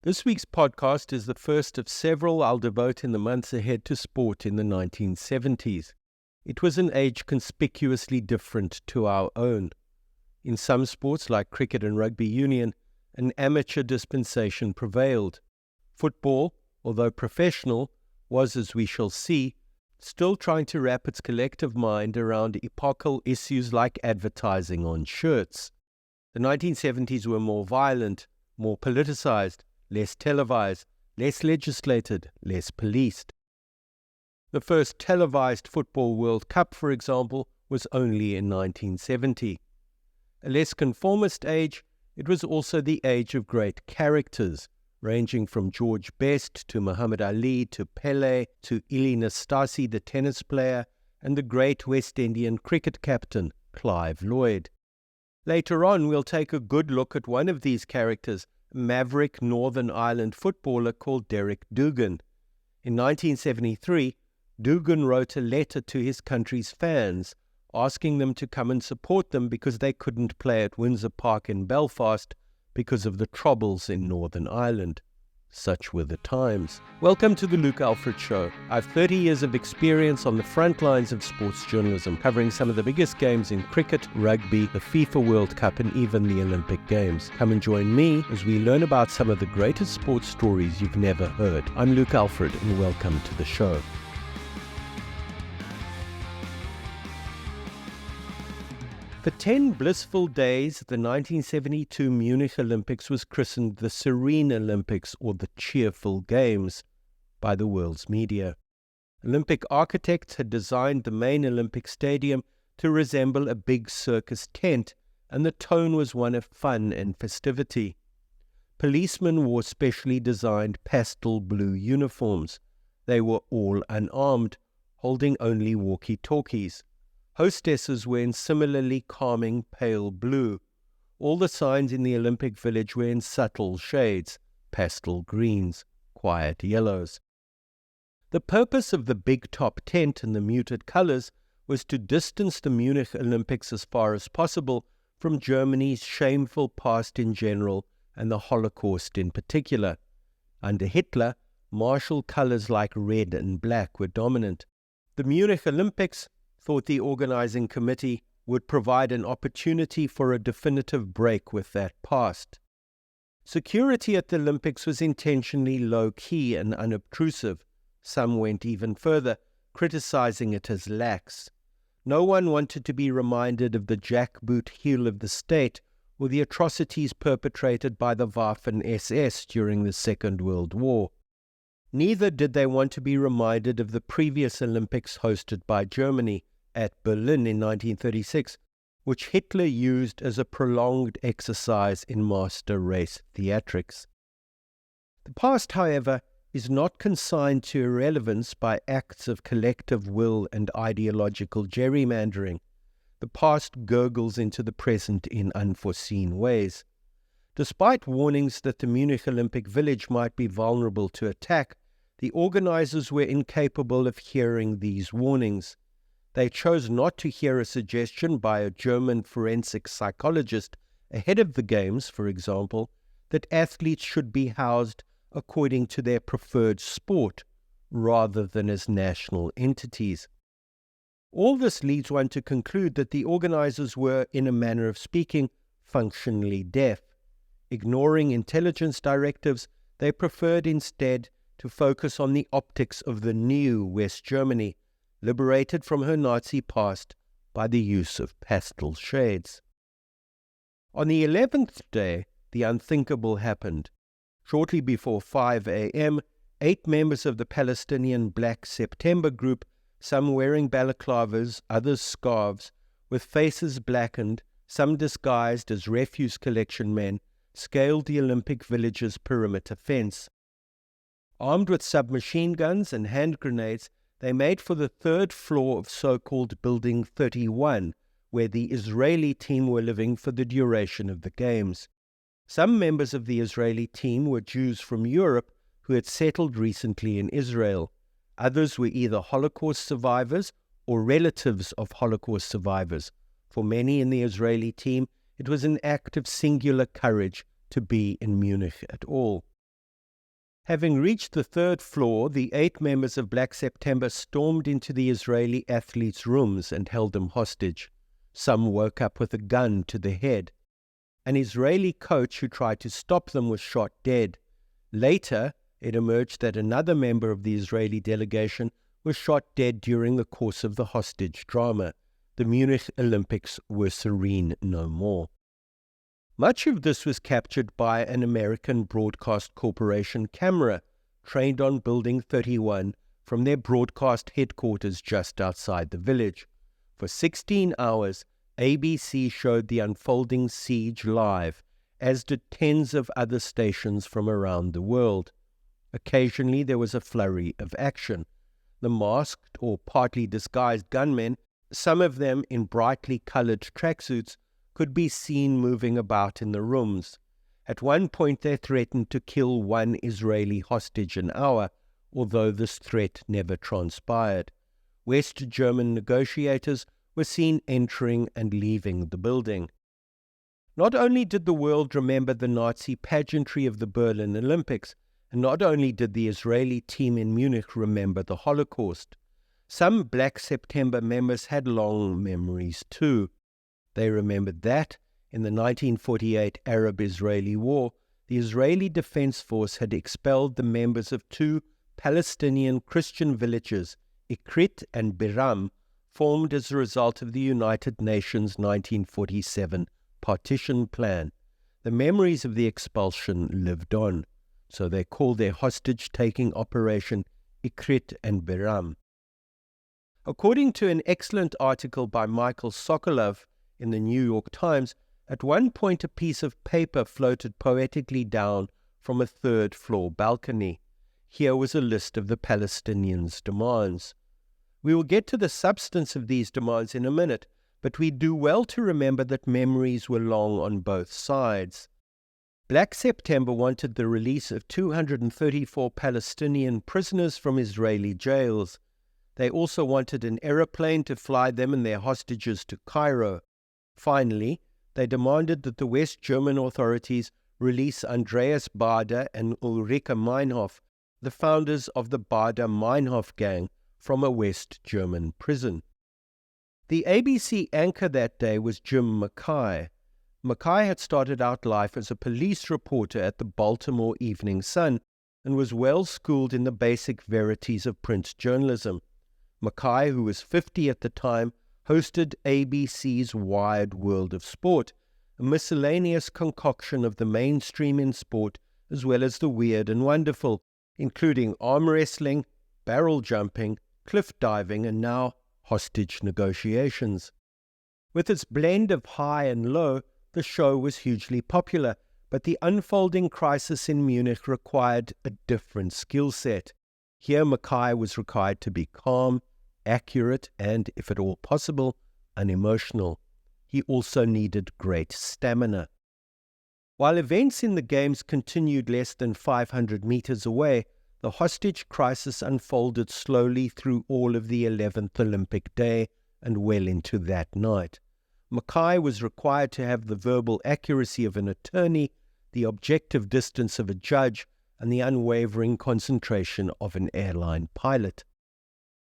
This week's podcast is the first of several I'll devote in the months ahead to sport in the 1970s. It was an age conspicuously different to our own. In some sports like cricket and rugby union, an amateur dispensation prevailed. Football, although professional, was, as we shall see, still trying to wrap its collective mind around epochal issues like advertising on shirts. The 1970s were more violent, more politicized, less televised, less legislated, less policed. The first televised Football World Cup, for example, was only in 1970. A less conformist age, it was also the age of great characters, ranging from George Best to Muhammad Ali to Pelé to Ilie Nastase, the tennis player, and the great West Indian cricket captain, Clive Lloyd. Later on, we'll take a good look at one of these characters, a maverick Northern Ireland footballer called Derek Dougan. In 1973, Dougan wrote a letter to his country's fans, asking them to come and support them because they couldn't play at Windsor Park in Belfast because of the troubles in Northern Ireland. Such were the times. Welcome to the Luke Alfred Show. I have 30 years of experience on the front lines of sports journalism, covering some of the biggest games in cricket, rugby, the FIFA World Cup, and even the Olympic Games. Come and join me as we learn about some of the greatest sports stories you've never heard. I'm Luke Alfred, and welcome to the show. For 10 blissful days, the 1972 Munich Olympics was christened the Serene Olympics, or the Cheerful Games, by the world's media. Olympic architects had designed the main Olympic stadium to resemble a big circus tent, and the tone was one of fun and festivity. Policemen wore specially designed pastel blue uniforms. They were all unarmed, holding only walkie-talkies. Hostesses were in similarly calming pale blue. All the signs in the Olympic Village were in subtle shades, pastel greens, quiet yellows. The purpose of the big top tent and the muted colors was to distance the Munich Olympics as far as possible from Germany's shameful past in general and the Holocaust in particular. Under Hitler, martial colors like red and black were dominant. The Munich Olympics, thought the organizing committee, would provide an opportunity for a definitive break with that past. Security at the Olympics was intentionally low-key and unobtrusive. Some went even further, criticizing it as lax. No one wanted to be reminded of the jackboot heel of the state or the atrocities perpetrated by the Waffen-SS during the Second World War. Neither did they want to be reminded of the previous Olympics hosted by Germany, at Berlin in 1936, which Hitler used as a prolonged exercise in master race theatrics. The past, however, is not consigned to irrelevance by acts of collective will and ideological gerrymandering. The past gurgles into the present in unforeseen ways. Despite warnings that the Munich Olympic Village might be vulnerable to attack, the organizers were incapable of hearing these warnings. They chose not to hear a suggestion by a German forensic psychologist ahead of the Games, for example, that athletes should be housed according to their preferred sport rather than as national entities. All this leads one to conclude that the organizers were, in a manner of speaking, functionally deaf. Ignoring intelligence directives, they preferred instead to focus on the optics of the new West Germany, liberated from her Nazi past by the use of pastel shades. On the 11th day, the unthinkable happened. Shortly before 5 a.m., 8 members of the Palestinian Black September group, some wearing balaclavas, others scarves, with faces blackened, some disguised as refuse collection men, scaled the Olympic Village's perimeter fence. Armed with submachine guns and hand grenades, they made for the third floor of so-called Building 31, where the Israeli team were living for the duration of the Games. Some members of the Israeli team were Jews from Europe who had settled recently in Israel. Others were either Holocaust survivors or relatives of Holocaust survivors. For many in the Israeli team, it was an act of singular courage to be in Munich at all. Having reached the third floor, the 8 members of Black September stormed into the Israeli athletes' rooms and held them hostage. Some woke up with a gun to the head. An Israeli coach who tried to stop them was shot dead. Later, it emerged that another member of the Israeli delegation was shot dead during the course of the hostage drama. The Munich Olympics were serene no more. Much of this was captured by an American Broadcast Corporation camera trained on Building 31 from their broadcast headquarters just outside the village. For 16 hours, ABC showed the unfolding siege live, as did tens of other stations from around the world. Occasionally there was a flurry of action. The masked or partly disguised gunmen, some of them in brightly colored tracksuits, could be seen moving about in the rooms. At one point they threatened to kill one Israeli hostage an hour, although this threat never transpired. West German negotiators were seen entering and leaving the building. Not only did the world remember the Nazi pageantry of the Berlin Olympics, and not only did the Israeli team in Munich remember the Holocaust, some Black September members had long memories too. They remembered that, in the 1948 Arab-Israeli War, the Israeli Defense Force had expelled the members of 2 Palestinian Christian villages, Ikrit and Biram, formed as a result of the United Nations 1947 partition plan. The memories of the expulsion lived on, so they called their hostage-taking operation Ikrit and Biram. According to an excellent article by Michael Sokolov in the New York Times, at one point a piece of paper floated poetically down from a third-floor balcony. Here was a list of the Palestinians' demands. We will get to the substance of these demands in a minute, but we do well to remember that memories were long on both sides. Black September wanted the release of 234 Palestinian prisoners from Israeli jails. They also wanted an aeroplane to fly them and their hostages to Cairo. Finally, they demanded that the West German authorities release Andreas Baader and Ulrike Meinhof, the founders of the Baader-Meinhof gang, from a West German prison. The ABC anchor that day was Jim Mackay. Mackay had started out life as a police reporter at the Baltimore Evening Sun and was well schooled in the basic verities of print journalism. Mackay, who was 50 at the time, hosted ABC's Wide World of Sport, a miscellaneous concoction of the mainstream in sport as well as the weird and wonderful, including arm wrestling, barrel jumping, cliff diving, and now hostage negotiations. With its blend of high and low, the show was hugely popular, but the unfolding crisis in Munich required a different skill set. Here Mackay was required to be calm, accurate, and, if at all possible, unemotional. He also needed great stamina. While events in the Games continued less than 500 meters away, the hostage crisis unfolded slowly through all of the 11th Olympic day and well into that night. Mackay was required to have the verbal accuracy of an attorney, the objective distance of a judge, and the unwavering concentration of an airline pilot.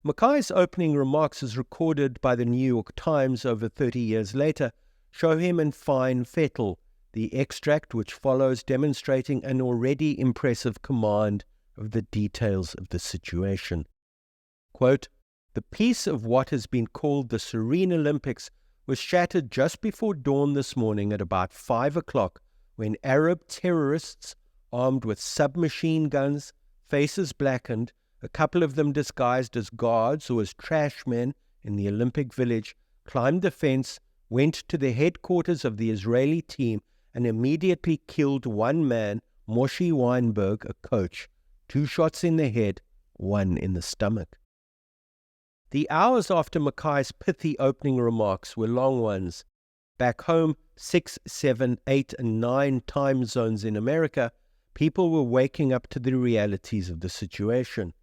Mackay's opening remarks, as recorded by the New York Times over 30 years later, show him in fine fettle, the extract which follows demonstrating an already impressive command of the details of the situation. Quote, "The peace of what has been called the Serene Olympics was shattered just before dawn this morning at about 5 o'clock when Arab terrorists, armed with submachine guns, faces blackened, a couple of them disguised as guards or as trash men in the Olympic Village, climbed the fence, went to the headquarters of the Israeli team, and immediately killed one man, Moshe Weinberg, a coach, 2 shots in the head, 1 in the stomach." The hours after Mackay's pithy opening remarks were long ones. Back home, 6, 7, 8, and 9 time zones in America, people were waking up to the realities of the situation.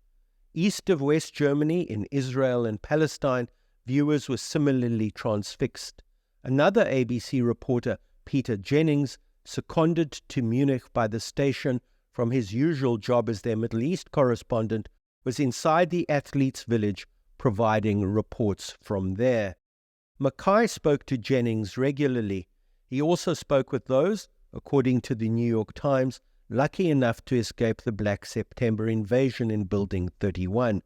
East of West Germany, in Israel and Palestine, viewers were similarly transfixed. Another ABC reporter, Peter Jennings, seconded to Munich by the station from his usual job as their Middle East correspondent, was inside the athletes' village providing reports from there. Mackay spoke to Jennings regularly. He also spoke with those, according to the New York Times, lucky enough to escape the Black September invasion in Building 31.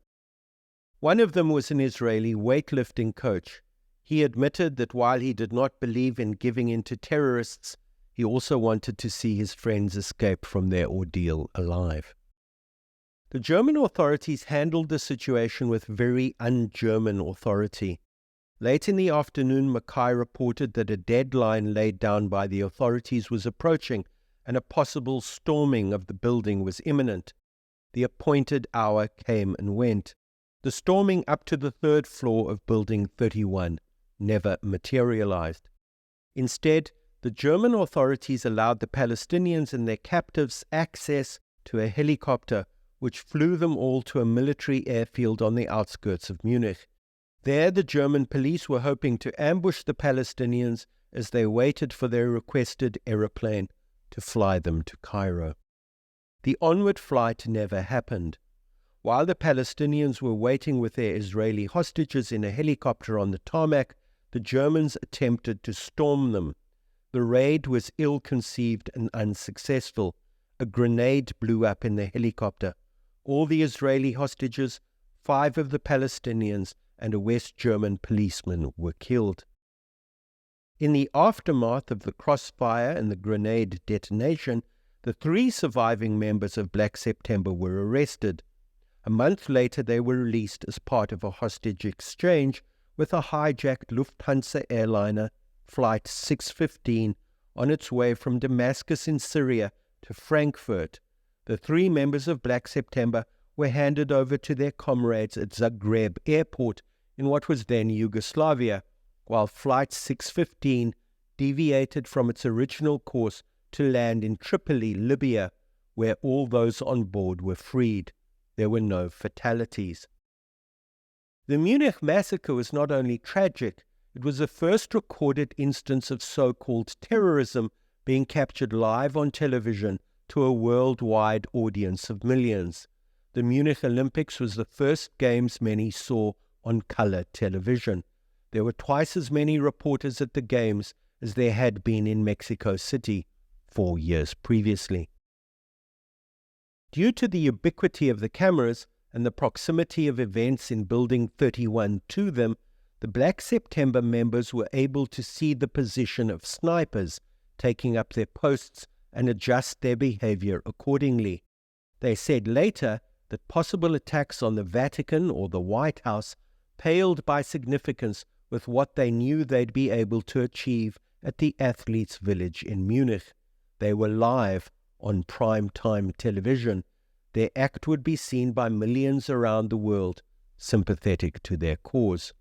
One of them was an Israeli weightlifting coach. He admitted that while he did not believe in giving in to terrorists, he also wanted to see his friends escape from their ordeal alive. The German authorities handled the situation with very un-German authority. Late in the afternoon, Mackay reported that a deadline laid down by the authorities was approaching and a possible storming of the building was imminent. The appointed hour came and went. The storming up to the third floor of Building 31 never materialized. Instead, the German authorities allowed the Palestinians and their captives access to a helicopter which flew them all to a military airfield on the outskirts of Munich. There, the German police were hoping to ambush the Palestinians as they waited for their requested aeroplane to fly them to Cairo. The onward flight never happened. While the Palestinians were waiting with their Israeli hostages in a helicopter on the tarmac, the Germans attempted to storm them. The raid was ill-conceived and unsuccessful. A grenade blew up in the helicopter. All the Israeli hostages, 5 of the Palestinians, and a West German policeman were killed. In the aftermath of the crossfire and the grenade detonation, the 3 surviving members of Black September were arrested. A month later, they were released as part of a hostage exchange with a hijacked Lufthansa airliner, Flight 615, on its way from Damascus in Syria to Frankfurt. The 3 members of Black September were handed over to their comrades at Zagreb Airport in what was then Yugoslavia, while Flight 615 deviated from its original course to land in Tripoli, Libya, where all those on board were freed. There were no fatalities. The Munich massacre was not only tragic, it was the first recorded instance of so-called terrorism being captured live on television to a worldwide audience of millions. The Munich Olympics was the first games many saw on color television. There were twice as many reporters at the games as there had been in Mexico City 4 years previously. Due to the ubiquity of the cameras and the proximity of events in Building 31 to them, the Black September members were able to see the position of snipers taking up their posts and adjust their behavior accordingly. They said later that possible attacks on the Vatican or the White House paled by significance with what they knew they'd be able to achieve at the athletes' village in Munich. They were live on prime-time television. Their act would be seen by millions around the world, sympathetic to their cause.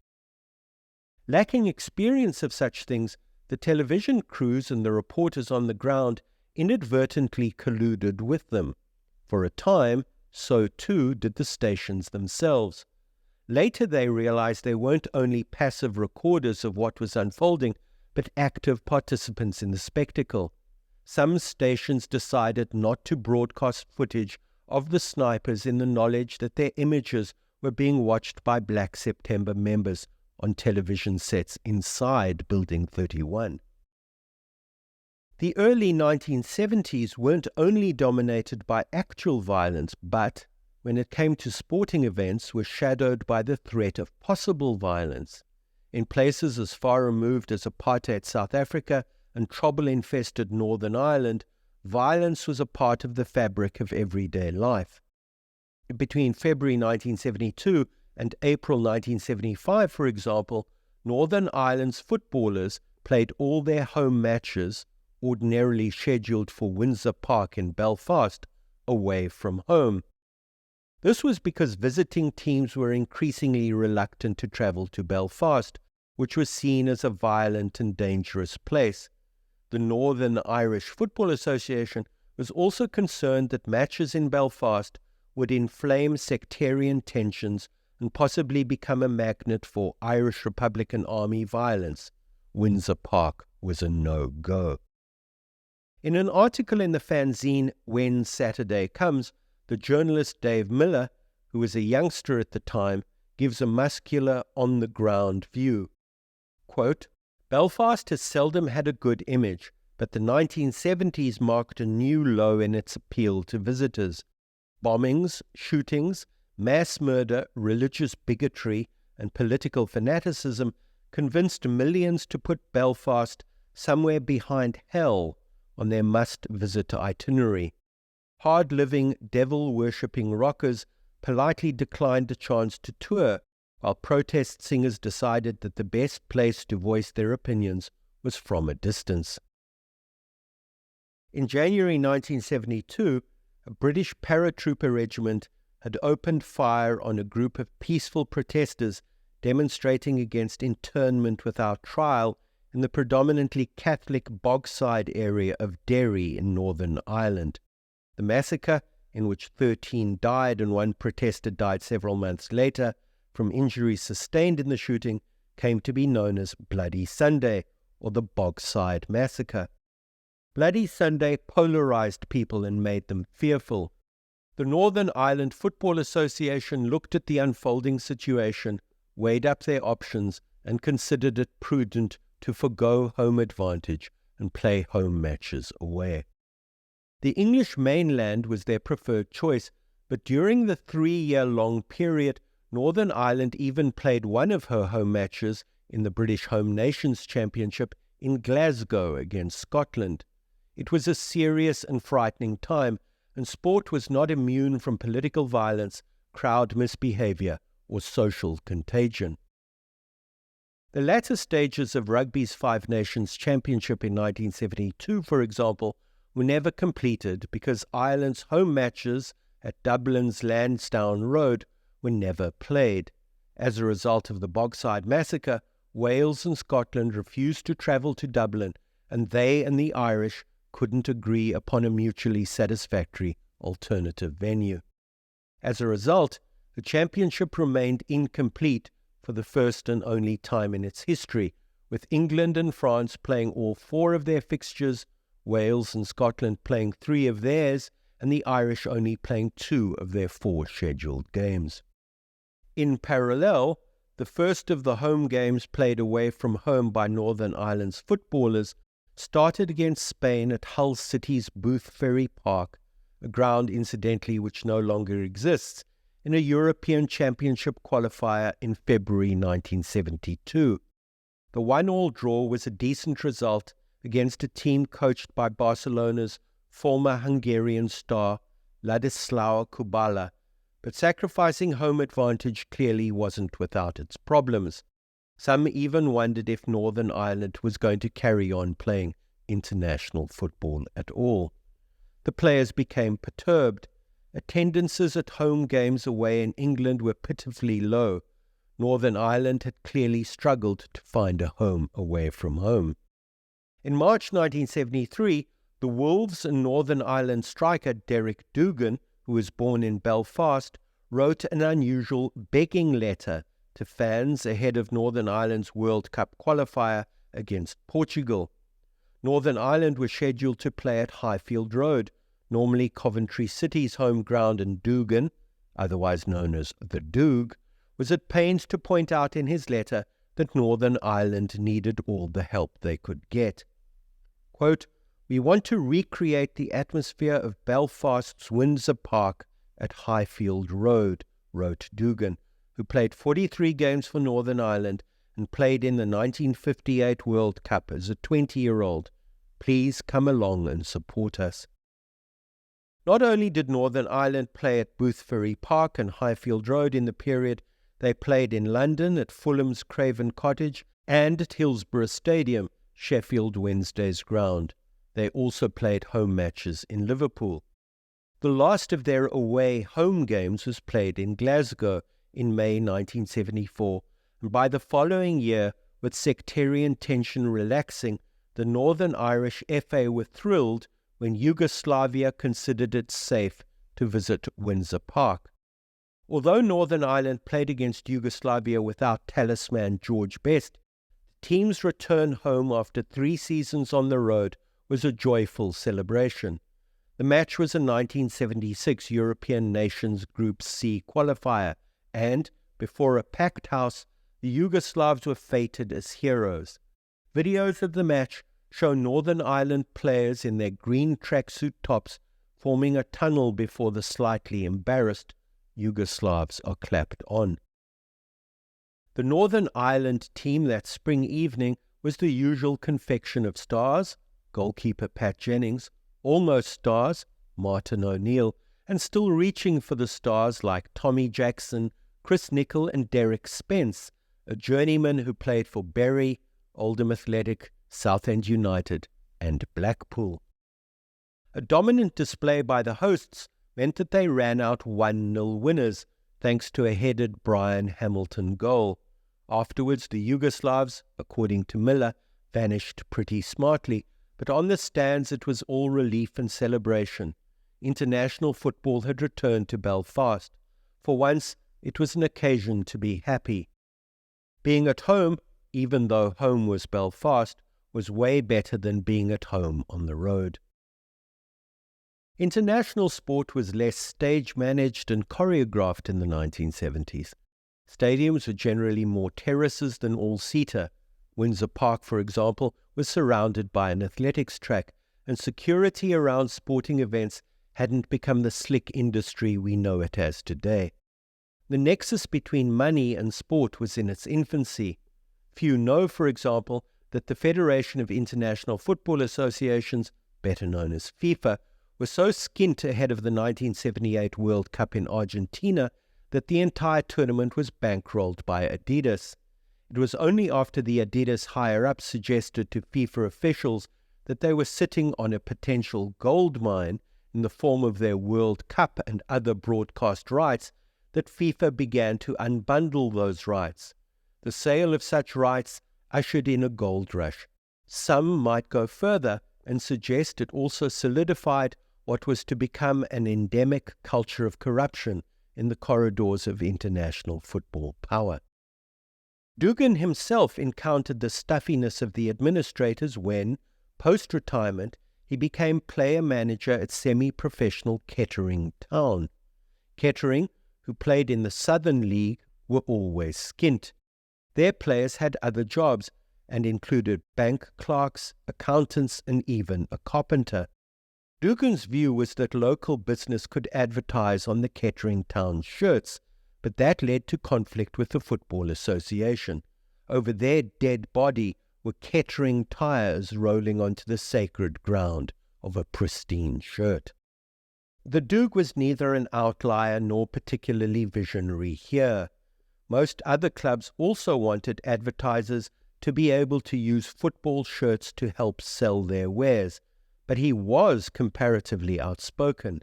Lacking experience of such things, the television crews and the reporters on the ground inadvertently colluded with them. For a time, so too did the stations themselves. Later they realized they weren't only passive recorders of what was unfolding, but active participants in the spectacle. Some stations decided not to broadcast footage of the snipers in the knowledge that their images were being watched by Black September members on television sets inside Building 31. The early 1970s weren't only dominated by actual violence, but, when it came to sporting events, were shadowed by the threat of possible violence. In places as far removed as apartheid South Africa and trouble-infested Northern Ireland, violence was a part of the fabric of everyday life. Between February 1972 and April 1975, for example, Northern Ireland's footballers played all their home matches, ordinarily scheduled for Windsor Park in Belfast, away from home. This was because visiting teams were increasingly reluctant to travel to Belfast, which was seen as a violent and dangerous place. The Northern Irish Football Association was also concerned that matches in Belfast would inflame sectarian tensions and possibly become a magnet for Irish Republican Army violence. Windsor Park was a no-go. In an article in the fanzine When Saturday Comes, the journalist Dave Miller, who was a youngster at the time, gives a muscular, on-the-ground view. Quote, Belfast has seldom had a good image, but the 1970s marked a new low in its appeal to visitors. Bombings, shootings, mass murder, religious bigotry, and political fanaticism convinced millions to put Belfast somewhere behind hell on their must-visit itinerary. Hard-living, devil-worshipping rockers politely declined a chance to tour, while protest singers decided that the best place to voice their opinions was from a distance. In January 1972, a British paratrooper regiment had opened fire on a group of peaceful protesters demonstrating against internment without trial in the predominantly Catholic Bogside area of Derry in Northern Ireland. The massacre, in which 13 died and one protester died several months later from injuries sustained in the shooting, came to be known as Bloody Sunday, or the Bogside Massacre. Bloody Sunday polarized people and made them fearful. The Northern Ireland Football Association looked at the unfolding situation, weighed up their options, and considered it prudent to forgo home advantage and play home matches away. The English mainland was their preferred choice, but during the 3-year-long period, Northern Ireland even played one of her home matches in the British Home Nations Championship in Glasgow against Scotland. It was a serious and frightening time, and sport was not immune from political violence, crowd misbehaviour, or social contagion. The latter stages of rugby's Five Nations Championship in 1972, for example, were never completed because Ireland's home matches at Dublin's Lansdowne Road were never played. As a result of the Bogside Massacre, Wales and Scotland refused to travel to Dublin, and they and the Irish couldn't agree upon a mutually satisfactory alternative venue. As a result, the championship remained incomplete for the first and only time in its history, with England and France playing all 4 of their fixtures, Wales and Scotland playing 3 of theirs, and the Irish only playing 2 of their 4 scheduled games. In parallel, the first of the home games played away from home by Northern Ireland's footballers started against Spain at Hull City's Booth Ferry Park, a ground incidentally which no longer exists, in a European Championship qualifier in February 1972. The 1-1 draw was a decent result against a team coached by Barcelona's former Hungarian star Ladislau Kubala, but sacrificing home advantage clearly wasn't without its problems. Some even wondered if Northern Ireland was going to carry on playing international football at all. The players became perturbed. Attendances at home games away in England were pitifully low. Northern Ireland had clearly struggled to find a home away from home. In March 1973, the Wolves and Northern Ireland striker Derek Dougan, who was born in Belfast, wrote an unusual begging letter to fans ahead of Northern Ireland's World Cup qualifier against Portugal. Northern Ireland was scheduled to play at Highfield Road, normally Coventry City's home ground, and Dougan, otherwise known as the Doog, was at pains to point out in his letter that Northern Ireland needed all the help they could get. Quote, "We want to recreate the atmosphere of Belfast's Windsor Park at Highfield Road," wrote Dougan, who played 43 games for Northern Ireland and played in the 1958 World Cup as a 20-year-old. Please come along and support us. Not only did Northern Ireland play at Booth Ferry Park and Highfield Road in the period, they played in London at Fulham's Craven Cottage and at Hillsborough Stadium, Sheffield Wednesday's ground. They also played home matches in Liverpool. The last of their away home games was played in Glasgow in May 1974, and by the following year, with sectarian tension relaxing, the Northern Irish FA were thrilled when Yugoslavia considered it safe to visit Windsor Park. Although Northern Ireland played against Yugoslavia without talisman George Best, the team's return home after 3 seasons on the road was a joyful celebration. The match was a 1976 European Nations Group C qualifier, and, before a packed house, the Yugoslavs were feted as heroes. Videos of the match show Northern Ireland players in their green tracksuit tops forming a tunnel before the slightly embarrassed Yugoslavs are clapped on. The Northern Ireland team that spring evening was the usual confection of stars, goalkeeper Pat Jennings, almost stars, Martin O'Neill, and still reaching for the stars like Tommy Jackson, Chris Nicol and Derek Spence, a journeyman who played for Bury, Oldham Athletic, Southend United and Blackpool. A dominant display by the hosts meant that they ran out 1-0 winners, thanks to a headed Brian Hamilton goal. Afterwards, the Yugoslavs, according to Miller, vanished pretty smartly, but on the stands it was all relief and celebration. International football had returned to Belfast. For once, it was an occasion to be happy. Being at home, even though home was Belfast, was way better than being at home on the road. International sport was less stage-managed and choreographed in the 1970s. Stadiums were generally more terraces than all-seater. Windsor Park, for example, was surrounded by an athletics track, and security around sporting events hadn't become the slick industry we know it as today. The nexus between money and sport was in its infancy. Few know, for example, that the Federation of International Football Associations, better known as FIFA, was so skint ahead of the 1978 World Cup in Argentina that the entire tournament was bankrolled by Adidas. It was only after the Adidas higher-ups suggested to FIFA officials that they were sitting on a potential gold mine in the form of their World Cup and other broadcast rights that FIFA began to unbundle those rights. The sale of such rights ushered in a gold rush. Some might go further and suggest it also solidified what was to become an endemic culture of corruption in the corridors of international football power. Dugan himself encountered the stuffiness of the administrators when, post-retirement, he became player-manager at semi-professional Kettering Town. Kettering, who played in the Southern League, were always skint. Their players had other jobs and included bank clerks, accountants, and even a carpenter. Dugan's view was that local business could advertise on the Kettering Town shirts, but that led to conflict with the Football Association. Over their dead body were Kettering tyres rolling onto the sacred ground of a pristine shirt. The Dug was neither an outlier nor particularly visionary here. Most other clubs also wanted advertisers to be able to use football shirts to help sell their wares, but he was comparatively outspoken,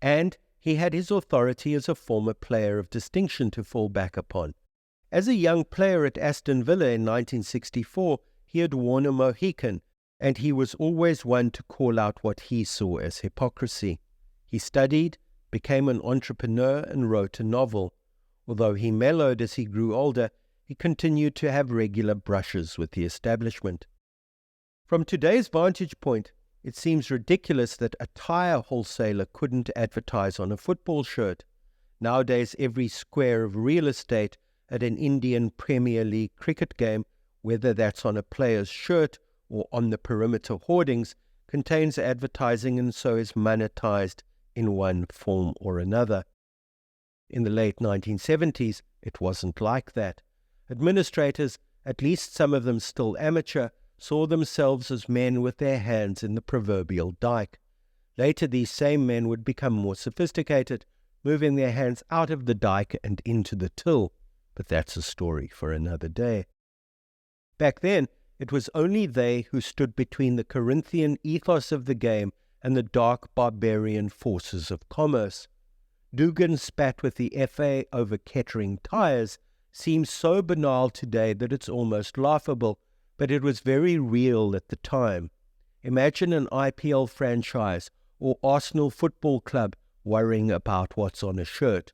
and he had his authority as a former player of distinction to fall back upon. As a young player at Aston Villa in 1964, he had worn a Mohican, and he was always one to call out what he saw as hypocrisy. He studied, became an entrepreneur, and wrote a novel. Although he mellowed as he grew older, he continued to have regular brushes with the establishment. From today's vantage point, it seems ridiculous that a tyre wholesaler couldn't advertise on a football shirt. Nowadays, every square of real estate at an Indian Premier League cricket game, whether that's on a player's shirt or on the perimeter hoardings, contains advertising and so is monetized in one form or another. In the late 1970s, it wasn't like that. Administrators, at least some of them still amateur, saw themselves as men with their hands in the proverbial dike. Later, these same men would become more sophisticated, moving their hands out of the dike and into the till, but that's a story for another day. Back then, it was only they who stood between the Corinthian ethos of the game and the dark barbarian forces of commerce. Dugan's spat with the FA over Kettering tyres seems so banal today that it's almost laughable, but it was very real at the time. Imagine an IPL franchise or Arsenal Football Club worrying about what's on a shirt.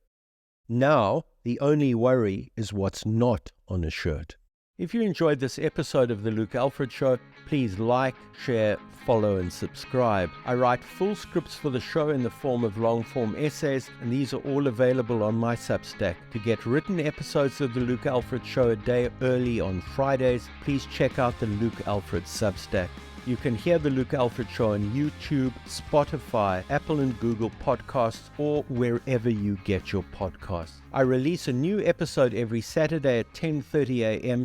Now, the only worry is what's not on a shirt. If you enjoyed this episode of The Luke Alfred Show, please like, share, follow, and subscribe. I write full scripts for the show in the form of long-form essays, and these are all available on my Substack. To get written episodes of The Luke Alfred Show a day early on Fridays, please check out the Luke Alfred Substack. You can hear The Luke Alfred Show on YouTube, Spotify, Apple and Google Podcasts, or wherever you get your podcasts. I release a new episode every Saturday at 10:30 a.m.,